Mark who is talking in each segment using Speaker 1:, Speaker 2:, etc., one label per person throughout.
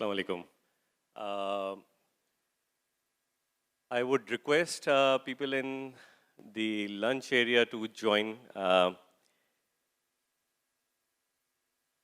Speaker 1: Assalamu alaikum. Uh, I would request people in the lunch area to join.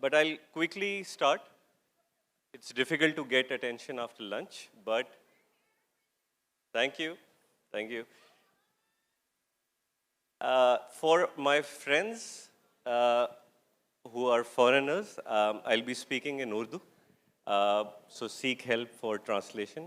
Speaker 1: But I'll quickly start. It's difficult to get attention after lunch, but thank you. Thank you. For my friends who are foreigners, I'll be speaking in Urdu. So seek help for translation.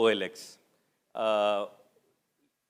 Speaker 1: OLX.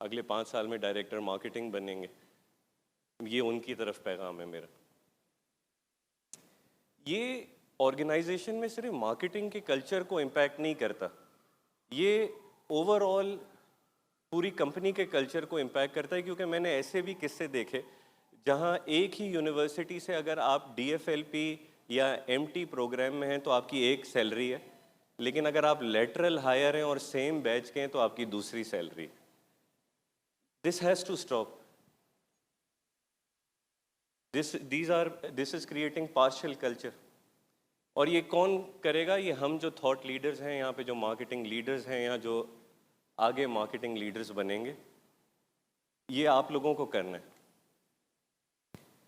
Speaker 1: اگلے 5 سال میں director marketing بنیں گے. یہ ان کی طرف پیغام ہے میرا. یہ آرگنائزیشن میں صرف مارکیٹنگ کے کلچر کو امپیکٹ نہیں کرتا, یہ اوور آل پوری کمپنی کے کلچر کو امپیکٹ کرتا ہے. کیونکہ میں نے ایسے بھی قصے دیکھے جہاں ایک ہی یونیورسٹی سے اگر آپ ڈی ایف ایل پی یا ایم ٹی پروگرام میں ہیں تو آپ کی ایک سیلری ہے, لیکن اگر آپ لیٹرل ہائر ہیں اور سیم بیچ کے ہیں تو آپ کی دوسری salary. This has to stop. This is creating partial culture. اور یہ کون کرے گا؟ یہ ہم جو تھاٹ لیڈرز ہیں یہاں پہ, جو مارکیٹنگ لیڈرز ہیں یا جو آگے مارکیٹنگ لیڈرز بنیں گے, یہ آپ لوگوں کو کرنا ہے.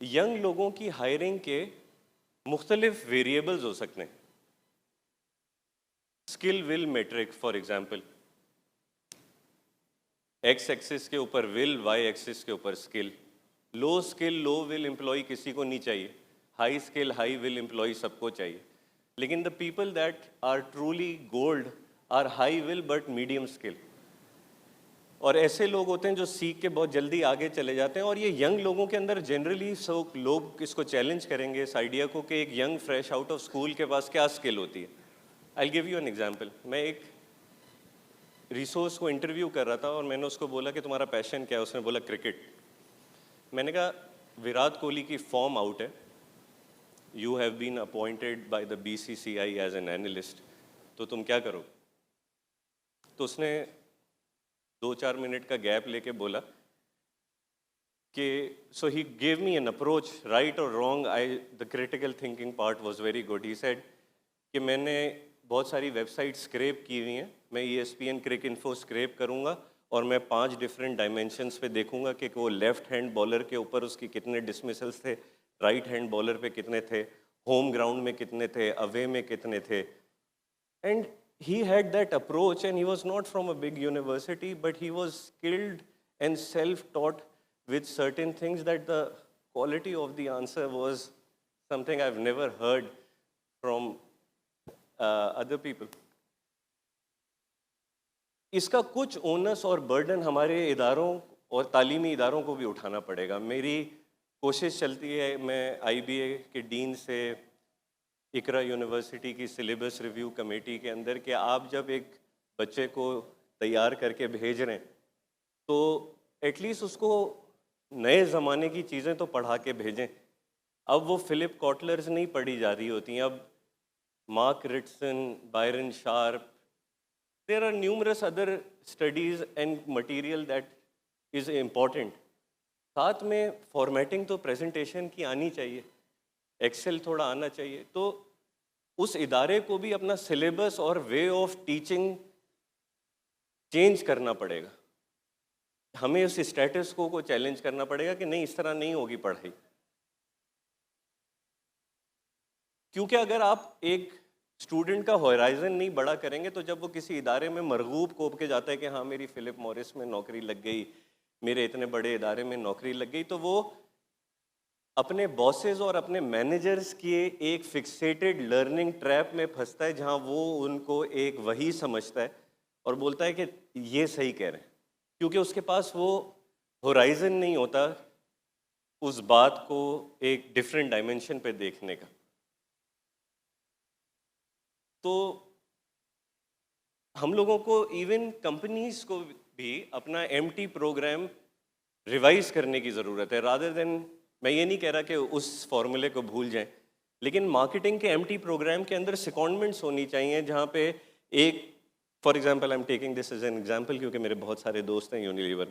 Speaker 1: ینگ لوگوں کی ہائرنگ کے مختلف ویریبلز ہو سکتے ہیں. Skill will matrix for example, X axis کے اوپر ول, وائی ایکسس کے اوپر skill. Low skill low will employee کسی کو نہیں چاہیے, high skill high will employee سب کو چاہیے. لیکن the people that are truly gold are high will but medium skill. اور ایسے لوگ ہوتے ہیں جو سیکھ کے بہت جلدی آگے چلے جاتے ہیں. اور یہ ینگ لوگوں کے اندر جنرلی لوگ اس کو چیلنج کریں گے اس آئیڈیا کو کہ ایک young fresh out of school کے پاس کیا اسکل ہوتی ہے. آئی گیو یو این ایگزامپل. میں ایک ریسورس کو انٹرویو کر رہا تھا اور میں نے اس کو بولا کہ تمہارا پیشن کیا ہے؟ اس نے بولا کرکٹ. میں نے کہا وراٹ کوہلی کی فارم آؤٹ ہے, you have been appointed by the B C C I as an analyst, تو تم کیا کرو؟ تو اس نے 2-4 منٹ کا گیپ لے کے بولا کہ so he gave me an approach, right اور wrong, the critical thinking part was very good. He said کہ میں نے بہت ساری ویب سائٹ اسکریپ کی ہوئی ہیں, میں ای ایس پی این کرک انفو اسکریپ کروں گا اور میں 5 ڈفرینٹ ڈائمینشنس پہ دیکھوں گا کہ وہ لیفٹ ہینڈ بالر کے اوپر اس کی کتنے ڈسمسلس تھے, رائٹ ہینڈ بالر پہ کتنے تھے, ہوم گراؤنڈ میں کتنے تھے, اوے میں کتنے تھے. And he had that approach and he was not from a big university but he was skilled and self-taught with certain things that the quality of the answer was something I've never heard from other people. اس کا کچھ ounce اور burden ہمارے اداروں اور تعلیمی اداروں کو بھی اٹھانا پڑے گا. میری کوشش چلتی ہے, میں آئی بی اے کے ڈین سے اقرا یونیورسٹی کی سلیبس ریویو کمیٹی کے اندر, کہ آپ جب ایک بچے کو تیار کر کے بھیج رہے ہیں تو ایٹ لیسٹ اس کو نئے زمانے کی چیزیں تو پڑھا کے بھیجیں. اب وہ فلپ کوٹلرز نہیں پڑھی جا رہی ہوتی ہیں, اب Mark Ritson, Byron Sharp, there are numerous other studies and material that is important. ساتھ میں فارمیٹنگ تو پریزنٹیشن کی آنی چاہیے, ایکسل تھوڑا آنا چاہیے. تو اس ادارے کو بھی اپنا سلیبس اور وے آف ٹیچنگ چینج کرنا پڑے گا. ہمیں اس اسٹیٹس کو چیلنج کرنا پڑے گا کہ نہیں, اس طرح نہیں ہوگی پڑھائی. کیونکہ اگر آپ ایک اسٹوڈنٹ کا ہورائزن نہیں بڑا کریں گے تو جب وہ کسی ادارے میں مرغوب کوپ کے جاتا ہے کہ ہاں میری فلپ مورس میں نوکری لگ گئی, میرے اتنے بڑے ادارے میں نوکری لگ گئی, تو وہ اپنے باسز اور اپنے مینیجرز کی ایک فکسیٹڈ لرننگ ٹریپ میں پھنستا ہے جہاں وہ ان کو ایک وہی سمجھتا ہے اور بولتا ہے کہ یہ صحیح کہہ رہے ہیں, کیونکہ اس کے پاس وہ ہورائزن نہیں ہوتا اس بات کو ایک ڈفرینٹ ڈائمینشن پہ دیکھنے کا. تو ہم لوگوں کو, ایون کمپنیز کو بھی اپنا ایم ٹی پروگرام ریوائز کرنے کی ضرورت ہے. رادر دین, میں یہ نہیں کہہ رہا کہ اس فارمولے کو بھول جائیں, لیکن مارکیٹنگ کے ایم ٹی پروگرام کے اندر سیکونڈمنٹس ہونی چاہیے جہاں پہ ایک, for example I am taking this as an example کیونکہ میرے بہت سارے دوست ہیں یونیلیور,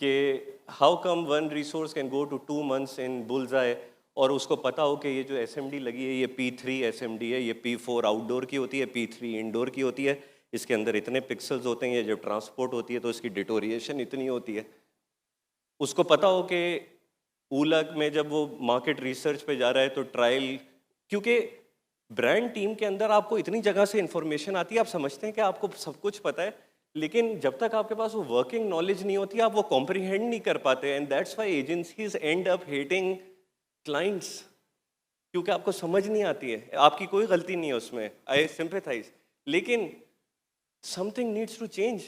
Speaker 1: کہ how come one resource can go to 2 months ان بلز آئے اور اس کو پتا ہو کہ یہ جو ایس ایم ڈی لگی ہے یہ P3 ایس ایم ڈی ہے, یہ P4 آؤٹ ڈور کی ہوتی ہے, P3 انڈور کی ہوتی ہے, اس کے اندر اتنے پکسلز ہوتے ہیں, یہ جب ٹرانسپورٹ ہوتی ہے تو اس کی ڈیٹوریشن اتنی ہوتی ہے. اس کو پتا ہو کہ اولا میں جب وہ مارکیٹ ریسرچ پہ جا رہا ہے تو ٹرائل, کیونکہ برانڈ ٹیم کے اندر آپ کو اتنی جگہ سے انفارمیشن آتی ہے, آپ سمجھتے ہیں کہ آپ کو سب کچھ پتہ ہے, لیکن جب تک آپ کے پاس وہ ورکنگ نالج نہیں ہوتی آپ وہ کمپریہینڈ نہیں کر پاتے. And that's why agencies end up hating clients, کیونکہ آپ کو سمجھ نہیں آتی ہے. آپ کی کوئی غلطی نہیں ہے اس میں, آئی سمپیتھائز, لیکن something needs to change.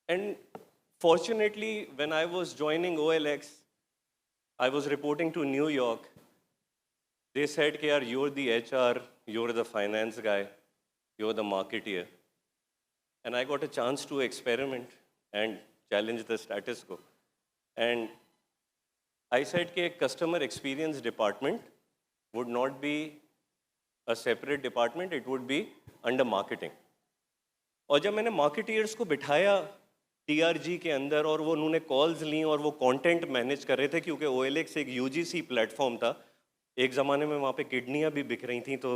Speaker 1: And fortunately, when I was joining OLX, I was reporting to New York. They said, "Yaar, you're the HR, you're the finance guy, you're the marketeer." And I got a chance to experiment and challenge the status quo. And I said that customer experience department would not be a separate department, it would be under marketing. اور جب میں نے marketers کو بٹھایا T R G کے اندر اور وہ انہوں نے کالز لیں اور وہ کانٹینٹ مینیج کر رہے تھے، کیونکہ او ایل ایکس ایک U G C platform تھا، ایک زمانے میں وہاں پہ کڈنیاں بھی بک رہی تھیں تو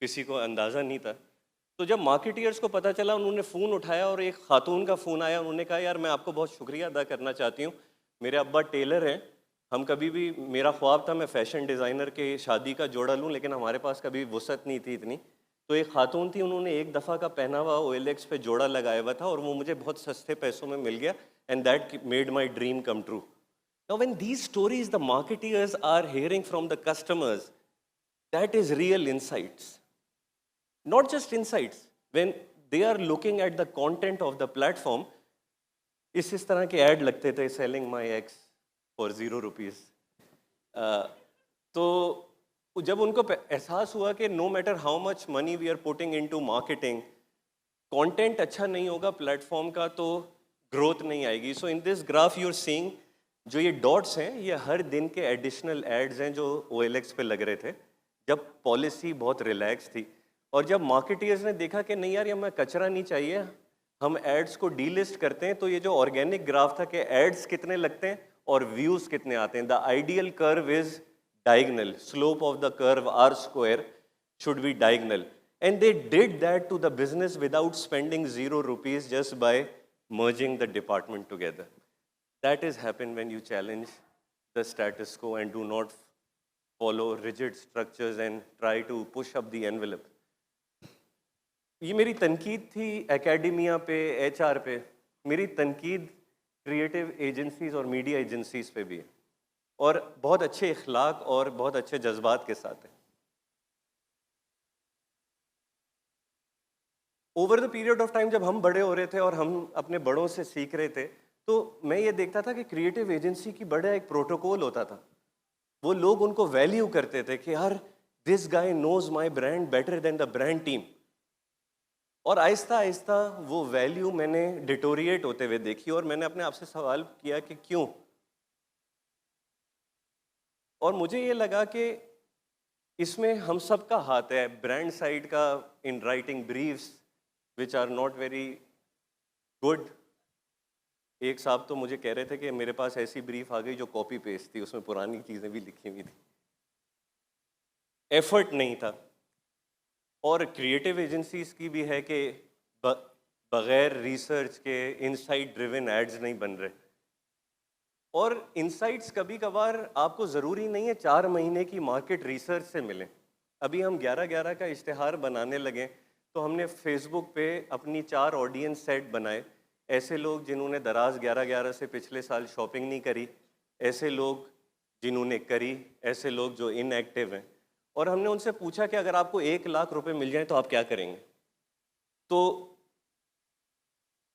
Speaker 1: کسی کو اندازہ نہیں تھا. تو جب مارکیٹرس کو پتہ چلا، انہوں نے فون اٹھایا اور ایک خاتون کا فون آیا، انہوں نے کہا یار میں آپ کو بہت شکریہ ادا کرنا چاہتی ہوں، میرے ابا ٹیلر ہیں، ہم کبھی بھی، میرا خواب تھا میں فیشن ڈیزائنر کے شادی کا جوڑا لوں لیکن ہمارے پاس کبھی وسعت نہیں تھی اتنی. تو ایک خاتون تھی، انہوں نے ایک دفعہ کا پہنا ہوا او ایل ایکس پہ جوڑا لگایا ہوا تھا اور وہ مجھے بہت سستے پیسوں میں مل گیا، and that made my dream come true. Now when these stories the marketeers are hearing from the customers, that is real insights. Not just insights, when they are looking at the content of the platform, اس طرح کے add لگتے تھے selling my x for ₹0. تو جب ان کو احساس ہوا کہ no matter how much money we are putting into marketing, content اچھا نہیں ہوگا پلیٹ فارم کا تو گروتھ نہیں آئے گی. سو ان دس گراف یو آر سینگ، جو یہ ڈاٹس ہیں یہ ہر دن کے ایڈیشنل ایڈز ہیں جو او ایل ایکس پہ لگ رہے تھے جب پالیسی بہت ریلیکس تھی. اور جب مارکیٹرز نے دیکھا کہ نہیں یار یہ ہمیں کچرا نہیں چاہیے، ہم ایڈس کو ڈی لسٹ کرتے ہیں، تو یہ جو آرگینک گراف تھا کہ ایڈس کتنے لگتے ہیں اور ویوز کتنے آتے ہیں، دا آئیڈیل کرو از diagonal, slope of the curve r square should be diagonal, and they did that to the business without spending ₹0 just by merging the department together. That is happen when you challenge the status quo and do not follow rigid structures and try to push up the envelope. یہ میری تنقید تھی academia پہ، H R پہ. میری تنقید creative agencies اور media agencies پہ بھی ہے، اور بہت اچھے اخلاق اور بہت اچھے جذبات کے ساتھ ہے. Over the period of time جب ہم بڑے ہو رہے تھے اور ہم اپنے بڑوں سے سیکھ رہے تھے، تو میں یہ دیکھتا تھا کہ کریٹیو ایجنسی کی بڑا ایک پروٹوکول ہوتا تھا. وہ لوگ ان کو ویلیو کرتے تھے کہ یار this guy knows my brand better than the brand team. اور آہستہ آہستہ وہ ویلیو میں نے ڈیٹوریٹ ہوتے ہوئے دیکھی، اور میں نے اپنے آپ سے سوال کیا کہ کیوں. اور مجھے یہ لگا کہ اس میں ہم سب کا ہاتھ ہے، برانڈ سائڈ کا in writing briefs which are not very good. ایک صاحب تو مجھے کہہ رہے تھے کہ میرے پاس ایسی بریف آ گئی جو کاپی پیسٹ تھی، اس میں پرانی چیزیں بھی لکھی ہوئی تھیں، ایفرٹ نہیں تھا. اور کریٹیو ایجنسیز کی بھی ہے کہ بغیر ریسرچ کے انسائٹ ڈریون ایڈز نہیں بن رہے. اور انسائٹس کبھی کبھار آپ کو ضروری نہیں ہے 4 مہینے کی مارکیٹ ریسرچ سے ملیں. ابھی ہم 11/11 کا اشتہار بنانے لگے تو ہم نے فیس بک پہ اپنی 4 آڈینس سیٹ بنائے. ایسے لوگ جنہوں نے دراز 11/11 سے پچھلے سال شاپنگ نہیں کری، ایسے لوگ جنہوں نے کری، ایسے لوگ جو ان ایکٹیو ہیں. اور ہم نے ان سے پوچھا کہ اگر آپ کو ₹1,00,000 مل جائیں تو آپ کیا کریں گے. تو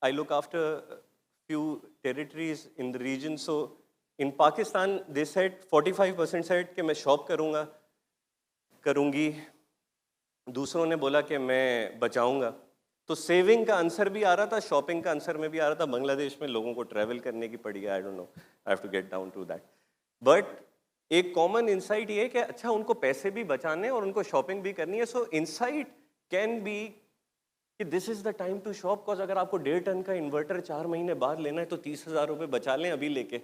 Speaker 1: I look after few territories in the region. So in Pakistan they said 45% said کہ میں شاپ کروں گی. دوسروں نے بولا کہ میں بچاؤں گا. تو سیونگ کا آنسر بھی آ رہا تھا، شاپنگ کا آنسر میں بھی آ رہا تھا. بنگلہ دیش میں لوگوں کو ٹریول کرنے کی پڑی ہے، I don't know, I have to get down to that. But ایک کامن انسائٹ یہ ہے کہ اچھا ان کو پیسے بھی بچانے اور ان کو شاپنگ بھی کرنی ہے. سو انسائٹ کین بی کہ this is the time to shop, cause اگر آپ کو 1.5 ٹن کا انورٹر 4 مہینے بعد لینا ہے تو ₹30,000 بچا لیں ابھی لے کے.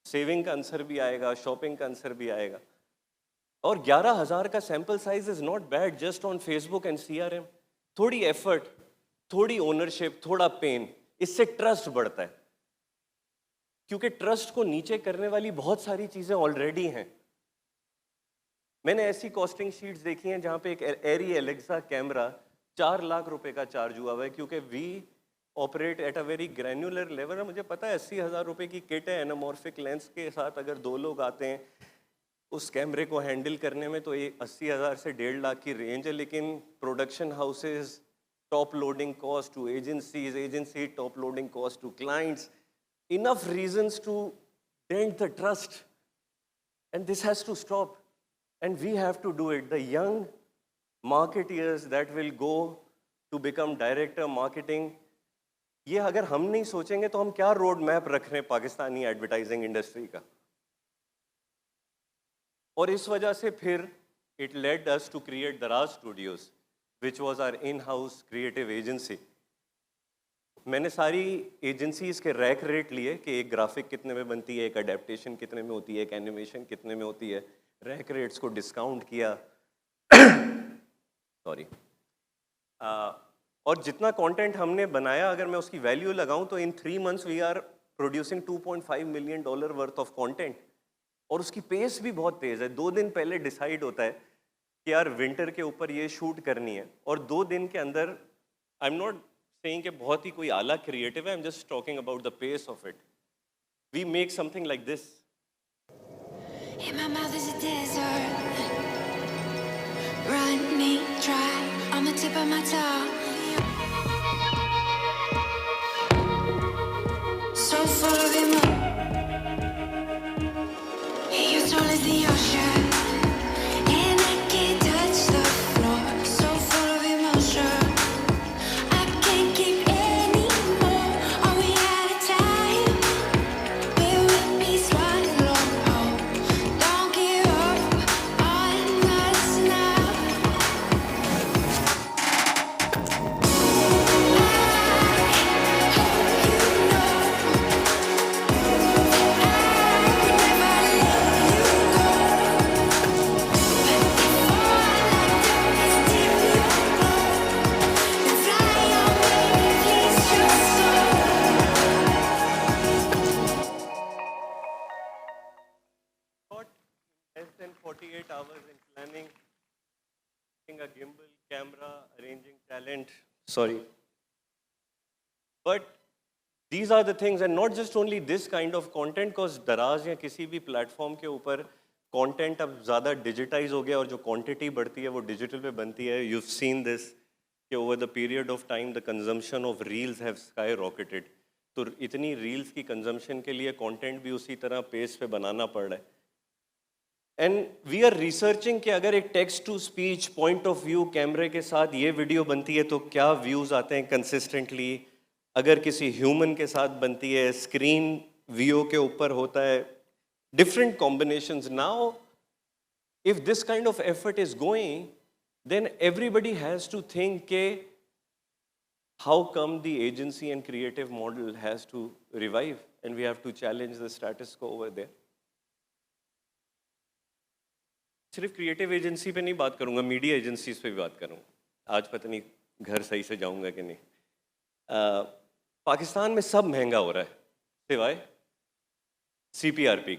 Speaker 1: سیونگ کا آنسر بھی آئے گا، شاپنگ کا آنسر بھی آئے گا. اور 11,000 کا sample size is not bad just on Facebook and CRM. تھوڑی ایفرٹ، تھوڑی اونرشپ، تھوڑا پین، اس سے ٹرسٹ بڑھتا ہے. کیونکہ ٹرسٹ کو نیچے کرنے والی بہت ساری چیزیں آلریڈی ہیں. میں نے ایسی کاسٹنگ شیٹس دیکھی ہیں جہاں پہ ایک ایری الیکسا کیمرہ ₹4,00,000 کا چارج ہوا ہوا ہے، کیونکہ we operate at a very granular level. مجھے پتا ہے ₹80,000 کی کٹ ہے اینامورفک لینس کے ساتھ، اگر 2 لوگ آتے ہیں اس کیمرے کو ہینڈل کرنے میں تو 80,000 سے 1.5 لاکھ کی رینج ہے. لیکن production houses, top loading cost to agencies, agency top loading cost to clients, enough reasons to dent the trust. And this has to stop. And we have to do it. The young marketeers that will go to become director marketing, یہ اگر ہم نہیں سوچیں گے تو ہم کیا road map رکھ رہے ہیں پاکستانی ایڈورٹائزنگ انڈسٹری کا. اور اس وجہ سے پھر it led us to create Daraz Studios, which was our in-house creative agency. میں نے ساری ایجنسیز کے ریک ریٹ لیے کہ ایک گرافک کتنے میں بنتی ہے, ایک اڈیپٹیشن کتنے میں ہوتی ہے, ایک اینیمیشن کتنے میں ہوتی ہے, ریک ریٹس کو ڈسکاؤنٹ کیا. سوری. اور جتنا کانٹینٹ ہم نے بنایا اگر میں اس کی ویلیو لگاؤں تو ان 3 months we are producing $2.5 million worth of content. اور اس کی پیس بھی بہت تیز ہے. 2 دن پہلے ڈیسائیڈ ہوتا ہے کہ یار ونٹر کے اوپر یہ شوٹ کرنی ہے, اور 2 دن کے اندر آئی ایم ناٹ سیئنگ کہ بہت ہی کوئی اعلیٰ کریٹو ہے, I am just talking about the piece of it. We make something like this.
Speaker 2: In my mouth is a desert, running dry on the tip of my tongue. So full of emotion. Your soul is the ocean, and I can't touch the floor. So full of emotion, I can't keep anymore. Are we out of time? Will we be swallowed whole? Don't give up on us now.
Speaker 1: Less than 48 hours in planning, getting a gimbal, camera, arranging talent. Sorry. But these are the things, and not just only this kind of content, because Daraz یا کسی بھی platform کے اوپر content اب زیادہ digitise ہو گیا اور جو کوانٹٹی بڑھتی ہے وہ ڈیجیٹل پہ بنتی ہے. یو سین دس کہ over the period of time the consumption of reels have skyrocketed. تو اتنی ریلز کی کنزمپشن کے لیے کانٹینٹ بھی اسی طرح پیس پہ بنانا پڑ رہا ہے. اینڈ وی آر ریسرچنگ کہ اگر ایک text to speech point of view کیمرے کے ساتھ یہ ویڈیو بنتی ہے تو کیا ویوز آتے ہیں کنسسٹنٹلی. اگر کسی ہیومن کے ساتھ بنتی ہے, اسکرین ویو کے اوپر ہوتا ہے, different combinations. Now if this kind of effort is going, then everybody has to think کہ how come the agency and creative model has to revive, and we have to challenge the status quo over there. صرف creative agency پہ نہیں بات کروں گا, media agencies پہ بھی بات کروں گا. آج پتہ نہیں گھر صحیح سے جاؤں گا کہ نہیں. پاکستان میں سب مہنگا ہو رہا ہے سوائے سی پی آر پی.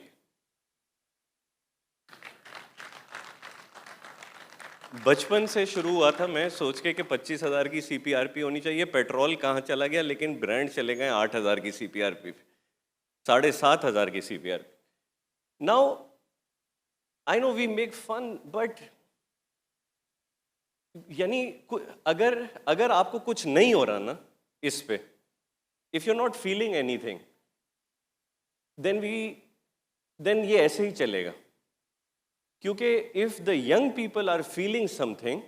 Speaker 1: بچپن سے شروع ہوا تھا میں سوچ کے کہ 25,000 کی سی پی آر پی ہونی چاہیے. پیٹرول کہاں چلا گیا, لیکن برانڈ چلے گئے 8,000 کی سی پی آر پی, 7,500 کی C P R P. Now I know we make fun, but یعنی اگر آپ کو کچھ نہیں ہو رہا نا اس پہ, if you're not feeling anything, then یہ ایسے ہی چلے گا. کیونکہ if the young people are feeling something,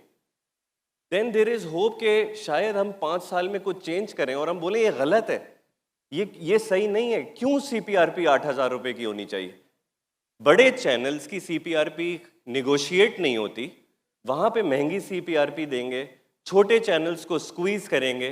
Speaker 1: then there is hope کہ شاید ہم 5 سال میں کچھ چینج کریں اور ہم بولیں یہ غلط ہے, یہ صحیح نہیں ہے. کیوں سی پی آر پی 8,000 روپے کی ہونی چاہیے؟ بڑے چینلز کی سی پی آر پی نیگوشیٹ نہیں ہوتی, وہاں پہ مہنگی سی پی آر پی دیں گے, چھوٹے چینلز کو سکویز کریں گے,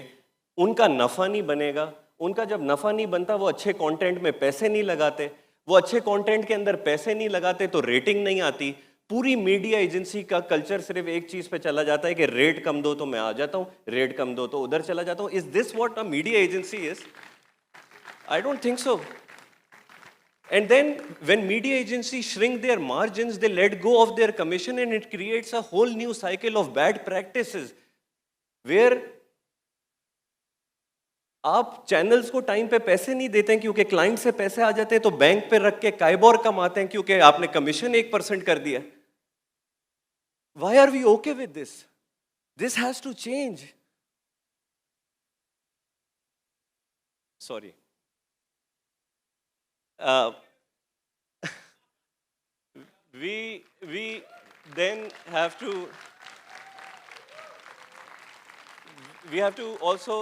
Speaker 1: ان کا نفع نہیں بنے گا. ان کا جب نفع نہیں بنتا وہ اچھے کانٹینٹ میں پیسے نہیں لگاتے, وہ اچھے کانٹینٹ کے اندر پیسے نہیں لگاتے تو ریٹنگ نہیں آتی. پوری میڈیا ایجنسی کا کلچر صرف ایک چیز پہ چلا جاتا ہے کہ ریٹ کم دو تو میں آ جاتا ہوں, ریٹ کم دو تو ادھر چلا جاتا ہوں. Is this what a media agency is? I don't think so. And then when media agencies shrink their margins, they let go of their commission, and it creates a whole new cycle of bad practices where آپ channels کو time پہ پیسے نہیں دیتے ہیں کیونکہ client سے پیسے آ جاتے ہیں, تو بینک پہ رکھ کے کائبور کماتے ہیں کیونکہ آپ نے کمیشن 1% کر دیا. Why are we okay with this? This has to change. sorry. We then have to also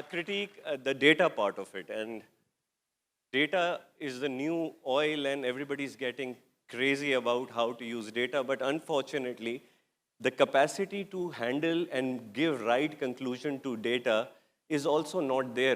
Speaker 1: critique the data part of it, and data is the new oil and everybody's getting crazy about how to use data, but unfortunately the capacity to handle and give right conclusion to data is also not there.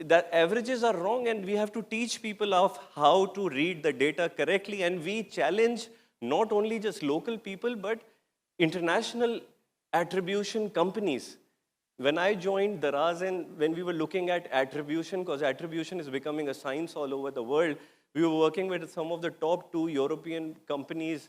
Speaker 1: that averages are wrong, and we have to teach people of how to read the data correctly, and we challenge not only just local people but international attribution companies. When I joined Daraz and when we were looking at attribution, because attribution is becoming a science all over the world, we were working with some of the top 2 European companies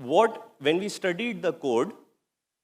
Speaker 1: What when we studied the code,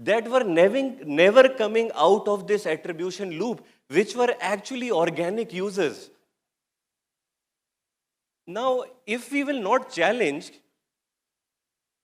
Speaker 1: that were never coming out of this attribution loop, which were actually organic users. Now, if we will not challenge,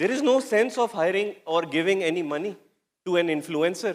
Speaker 1: There is no sense of hiring or giving any money to an influencer.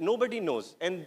Speaker 1: nobody knows. And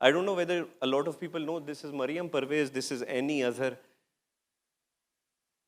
Speaker 1: I don't know whether a lot of people know, this is Mariam Parvez, this is Annie Azhar.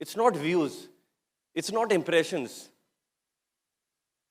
Speaker 1: It's not views, it's not impressions.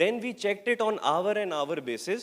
Speaker 1: Then we checked it on hour and hour basis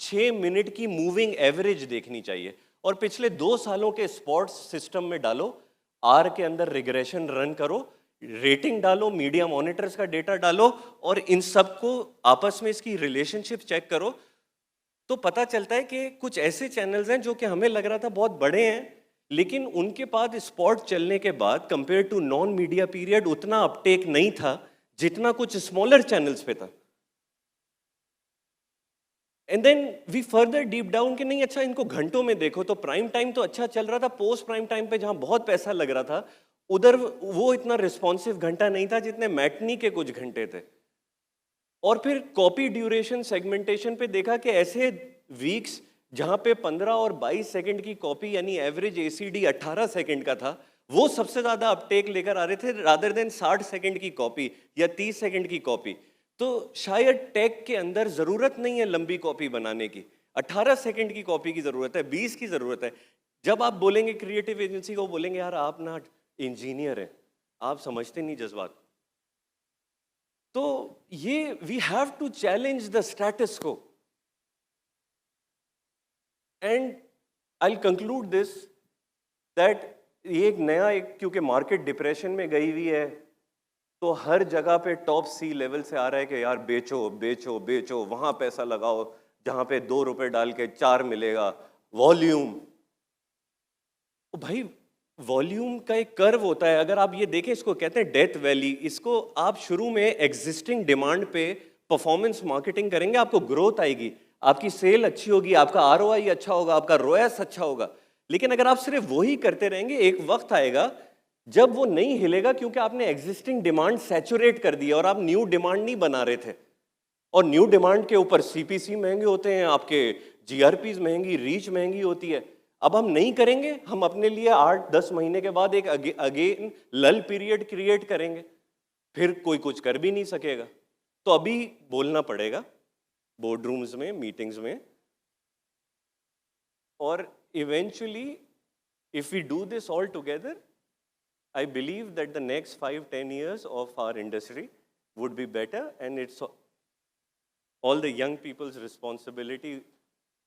Speaker 1: 6 minute کی moving average دیکھنی چاہیے. اور پچھلے 2 سالوں کے sports system میں ڈالو, are کے اندر ریگریشن رن کرو, ریٹنگ ڈالو, میڈیا مانیٹرز کا ڈیٹا ڈالو, اور ان سب کو آپس میں اس کی ریلیشن شپ چیک کرو, تو پتہ چلتا ہے کہ کچھ ایسے چینلز ہیں جو کہ ہمیں لگ رہا تھا بہت بڑے ہیں, لیکن ان کے بعد اسپورٹ چلنے کے بعد compare to non media period اتنا اپ ٹیک نہیں تھا جتنا کچھ اسمالر چینلز پہ تھا. And then we further deep down کہ نہیں اچھا ان کو گھنٹوں میں دیکھو, تو پرائم ٹائم تو اچھا چل رہا تھا, پوسٹ پرائم ٹائم پہ جہاں بہت پیسہ لگ رہا تھا ادھر وہ اتنا رسپانسو گھنٹہ نہیں تھا جتنے میٹنی کے کچھ گھنٹے تھے. اور پھر کاپی ڈیوریشن سیگمنٹیشن پہ دیکھا کہ ایسے ویکس جہاں پہ 15 اور 22 سیکنڈ کی کاپی یعنی ایوریج اے سی ڈی 18 سیکنڈ کا تھا, وہ سب سے زیادہ اپ ٹیک لے کر آ رہے تھے رادر دین 60 سیکنڈ کی کاپی یا 30 سیکنڈ کی کاپی. تو شاید ٹیک کے اندر ضرورت نہیں ہے لمبی کاپی بنانے کی, 18 سیکنڈ کی کاپی کی ضرورت ہے, 20 کی ضرورت ہے. جب آپ بولیں گے کریٹو ایجنسی کو, بولیں گے یار آپ نا انجینئر ہیں, آپ سمجھتے نہیں جذبات. تو یہ we have to challenge the status quo. And I conclude this that یہ ایک نیا کیونکہ مارکیٹ ڈپریشن میں گئی ہوئی ہے, تو ہر جگہ پہ ٹاپ سی لیول سے آ رہا ہے کہ یار بیچو بیچو بیچو, وہاں پیسہ لگاؤ جہاں پہ 2 روپے ڈال کے 4 ملے گا. والیوم, بھائی والیوم کا ایک کرو ہوتا ہے, اگر آپ یہ دیکھیں اس کو کہتے ہیں ڈیتھ ویلی. اس کو آپ شروع میں ایگزسٹنگ ڈیمانڈ پہ پرفارمنس مارکیٹنگ کریں گے, آپ کو گروتھ آئے گی, آپ کی سیل اچھی ہوگی, آپ کا آر او آئی اچھا ہوگا, آپ کا رویس اچھا ہوگا. لیکن اگر آپ صرف وہی کرتے رہیں گے, ایک وقت آئے گا جب وہ نہیں ہلے گا, کیونکہ آپ نے ایگزسٹنگ ڈیمانڈ سیچوریٹ کر دیا اور آپ نیو ڈیمانڈ نہیں بنا رہے تھے. اور نیو ڈیمانڈ کے اوپر سی پی سی مہنگے ہوتے ہیں, آپ کے جی آر پیز مہنگی, ریچ مہنگی ہوتی ہے. اب ہم نہیں کریں گے, ہم اپنے لیے 8-10 مہینے کے بعد ایک اگین لل پیریڈ کریٹ کریں گے, پھر کوئی کچھ کر بھی نہیں سکے گا. تو ابھی بولنا پڑے گا بورڈ رومز میں, میٹنگز میں, اور eventually if we do this all together, I believe that the next 5-10 years of our industry would be better, and it's all the young people's responsibility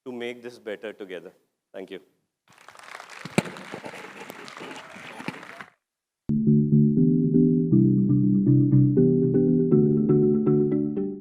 Speaker 1: to make this better together. Thank you.